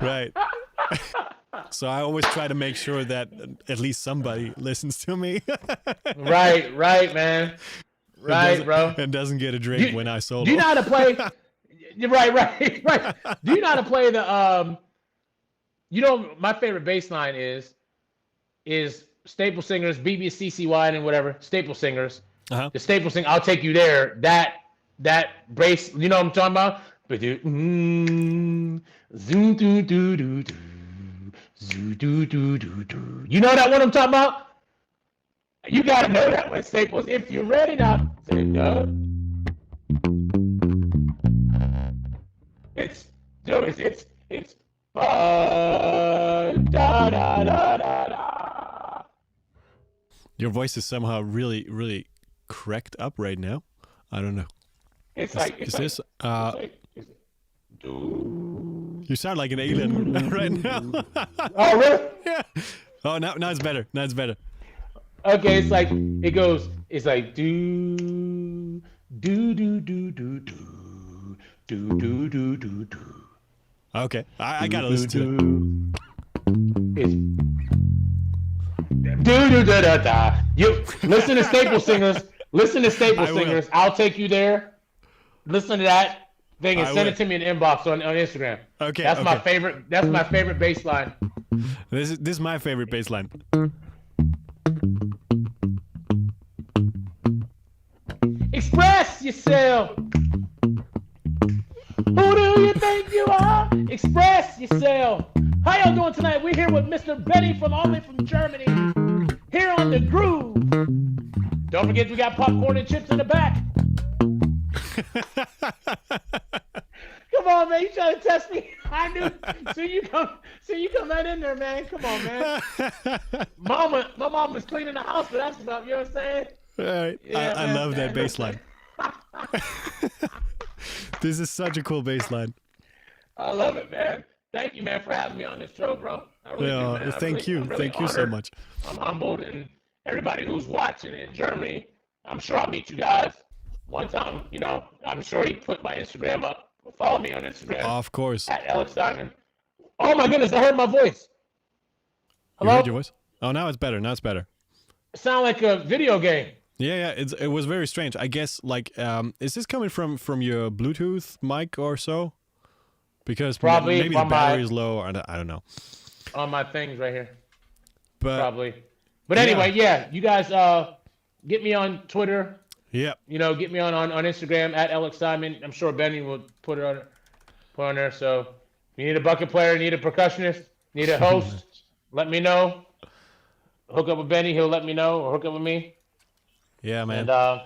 Right. So I always try to make sure that at least somebody listens to me. Right, man. Right, bro. And doesn't get a drink when I solo. Do you know how to play? Right. Do you know how to play the you know, my favorite bass line is Staple Singers, BBCCY and whatever, Staple Singers. Uh-huh. The Staple Sing, I'll Take You There. That bass, you know what I'm talking about? Zoom doo doo doo doo. Zoo doo doo doo doo. You know that one I'm talking about? You gotta know that one, Staples. If you're ready now, say no. It's da da da da da. Your voice is somehow really, really cracked up right now. I don't know. It's you sound like an alien right now. Oh really? Yeah. Oh, now it's better. Now it's better. Okay, it's like it goes. It's like do do do do do do do do do do do. Okay, I gotta listen to it. It's do do da da da. You listen to Staple Singers. Listen to Staple Singers. I'll Take You There. Listen to that thing and send it to me in the inbox on Instagram. Okay, that's my favorite. That's my favorite bass line. This is my favorite bass line. Express yourself. Who do you think you are? Express yourself. How y'all doing tonight? We're here with Mr. Benny all the way from Germany. Here on the groove. Don't forget we got popcorn and chips in the back. Come on, man. You trying to test me? I knew. See you come right in there, man. Come on, man. My mama's cleaning the house for that stuff. You know what I'm saying? All right. Yeah, I love that bass line. This is such a cool bass line. I love it, man. Thank you, man, for having me on this show, bro. Thank you so much. I'm humbled, and everybody who's watching in Germany, I'm sure I'll meet you guys one time. You know, I'm sure he put my Instagram up. Follow me on Instagram. Of course. At ELEC Simon. Oh my goodness, I heard my voice. Hello? You heard your voice? Oh, now it's better. Now it's better. It sounds like a video game. Yeah. It was very strange. I guess is this coming from your Bluetooth mic or so? Because probably maybe the battery is low, or I don't know. On my things right here. But probably. But anyway, yeah, you guys get me on Twitter. Yeah. You know, get me on Instagram at ELEC Simon. I'm sure Benny will put it on there. So you need a bucket player, need a percussionist, need a host, let me know. Hook up with Benny, he'll let me know, or hook up with me. Yeah, man. And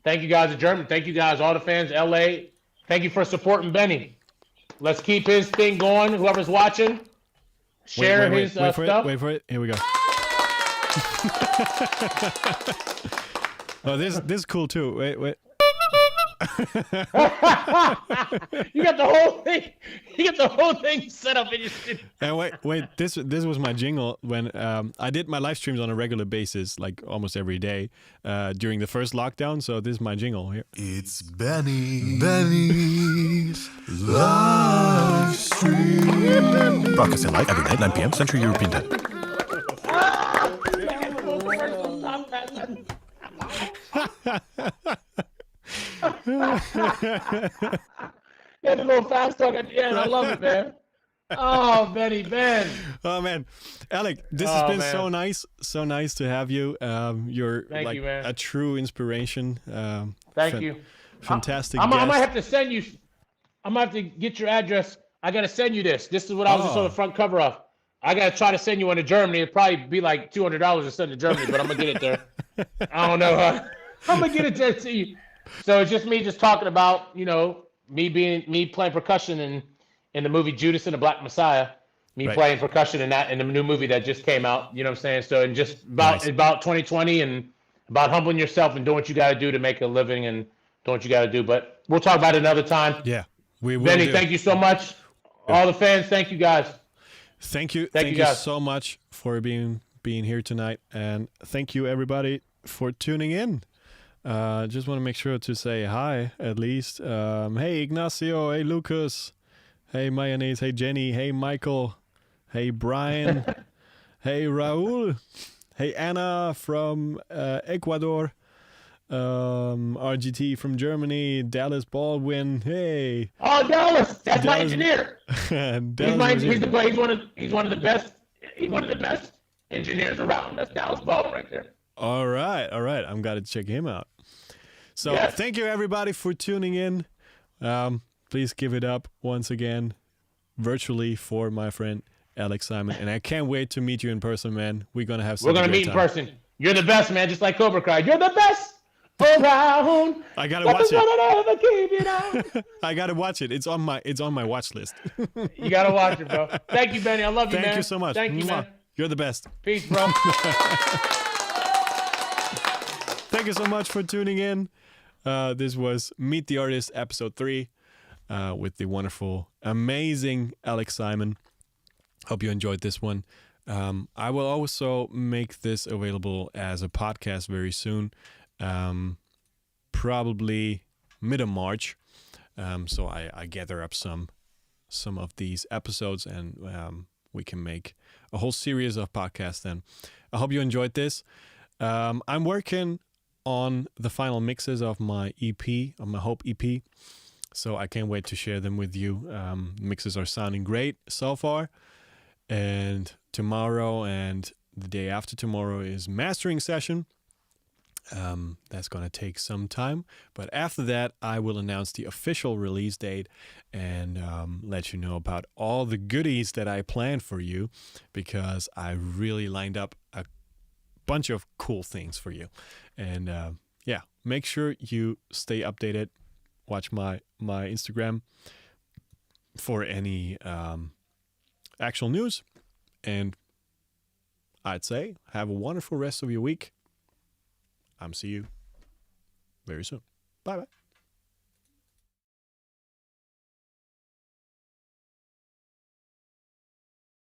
thank you guys in Germany. Thank you guys, all the fans, LA. Thank you for supporting Benny. Let's keep his thing going. Whoever's watching, share his stuff. Wait for it. Here we go. Oh, this is cool too. Wait. You got the whole thing. You got the whole thing set up in your shit. And wait. This was my jingle when I did my live streams on a regular basis, like almost every day during the first lockdown. So this is my jingle here. It's Benny's live stream. Broadcasting live every night, 9 p.m. Central European Time. Get a little fast talk at the end. I love it, man. Oh, Ben. Oh man, Alec, this has been so nice to have you. You're Thank you, man. A true inspiration. Thank you. Fantastic. I might have to send you. I might have to get your address. I gotta send you this. This is what I was just on the front cover of. I gotta try to send you one to Germany. It'd probably be like $200 to send to Germany, but I'm gonna get it there. I don't know. I'm gonna get it there to you. So it's just me talking about, you know, me playing percussion in the movie Judas and the Black Messiah. Me playing percussion in the new movie that just came out. You know what I'm saying? So and just about 2020 and about humbling yourself and doing what you got to do to make a living and doing what you got to do. But we'll talk about it another time. Yeah, we will. Benny, thank you so much. All the fans, thank you guys. Thank you guys so much for being here tonight, and thank you everybody for tuning in. Just want to make sure to say hi at least. Hey Ignacio, hey Lucas, hey Mayonnaise, hey Jenny, hey Michael, hey Brian, hey Raul, hey Anna from Ecuador. RGT from Germany, Dallas Baldwin. Hey. Oh, Dallas! That's my Dallas- engineer. Dallas He's one of the best. He's one of the best engineers around. That's Dallas Baldwin right there. All right. I'm got to check him out. So Yes. Thank you everybody for tuning in. Please give it up once again, virtually, for my friend ELEC Simon, and I can't wait to meet you in person, man. We're gonna have. We're gonna meet in person. You're the best, man. Just like Cobra Kai. You're the best around. I gotta watch it. Ever keep it out. I gotta watch it. It's on my watch list. You gotta watch it, bro. Thank you, Benny. I love you, man. Thank you so much. Thank you, man. You're the best. Peace, bro. Thank you so much for tuning in. This was Meet the Artist, episode 3, with the wonderful, amazing ELEC Simon. Hope you enjoyed this one. I will also make this available as a podcast very soon, probably mid of March. So I gather up some of these episodes, and we can make a whole series of podcasts then. I hope you enjoyed this. I'm working on the final mixes of my EP, of my Hope EP. So I can't wait to share them with you. Mixes are sounding great so far. And tomorrow and the day after tomorrow is mastering session. That's going to take some time. But after that, I will announce the official release date and let you know about all the goodies that I planned for you, because I really lined up a bunch of cool things for you. And make sure you stay updated. Watch my Instagram for any actual news. And I'd say have a wonderful rest of your week. See you very soon. Bye-bye.